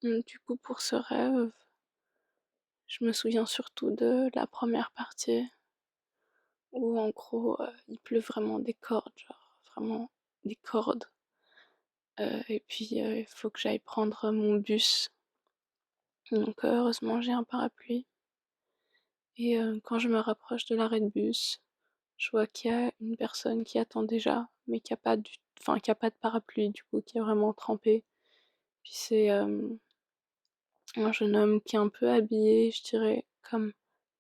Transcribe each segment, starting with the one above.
Du coup, pour ce rêve, je me souviens surtout de la première partie où en gros, il pleut vraiment des cordes, genre vraiment des cordes. Et puis, il faut que j'aille prendre mon bus. Donc, heureusement, j'ai un parapluie. Et quand je me rapproche de l'arrêt de bus, je vois qu'il y a une personne qui attend déjà, mais qui a pas qui a pas de parapluie, du coup, qui est vraiment trempé. Puis c'est un jeune homme qui est un peu habillé, je dirais, comme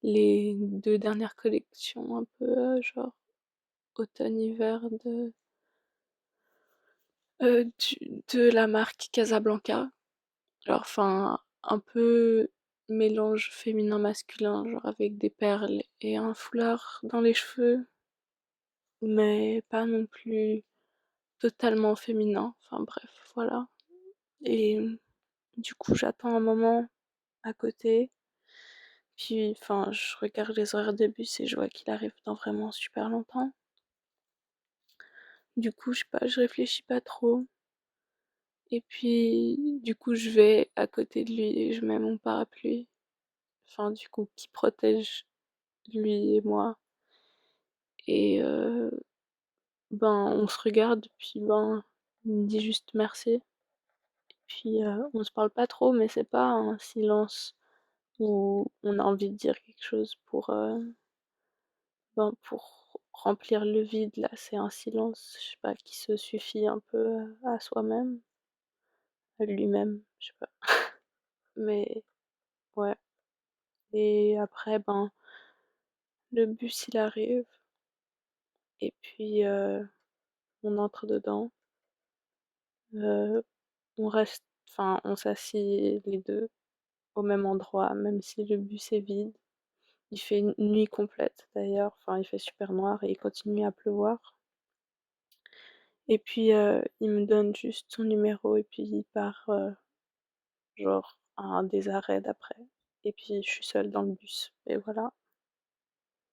les deux dernières collections, un peu genre automne-hiver de la marque Casablanca. Genre, enfin, un peu mélange féminin-masculin, genre avec des perles et un foulard dans les cheveux, mais pas non plus totalement féminin. Enfin bref, voilà. Et du coup, j'attends un moment à côté. Puis, enfin, je regarde les horaires de bus et je vois qu'il arrive dans vraiment super longtemps. Du coup, je sais pas, je réfléchis pas trop. Et puis, du coup, je vais à côté de lui et je mets mon parapluie. Enfin, du coup, qui protège lui et moi. Et ben, on se regarde, puis ben, il me dit juste merci. Puis on se parle pas trop, mais c'est pas un silence où on a envie de dire quelque chose pour remplir le vide. Là, c'est un silence, je sais pas, qui se suffit un peu à soi-même, à lui-même, je sais pas. Mais ouais. Et après, ben, le bus il arrive, et puis on entre dedans. Euh, on reste, enfin, on s'assied les deux au même endroit, même si le bus est vide. Il fait une nuit complète d'ailleurs, enfin il fait super noir et il continue à pleuvoir. Et puis il me donne juste son numéro et puis il part genre à un des arrêts d'après. Et puis je suis seule dans le bus. Et voilà.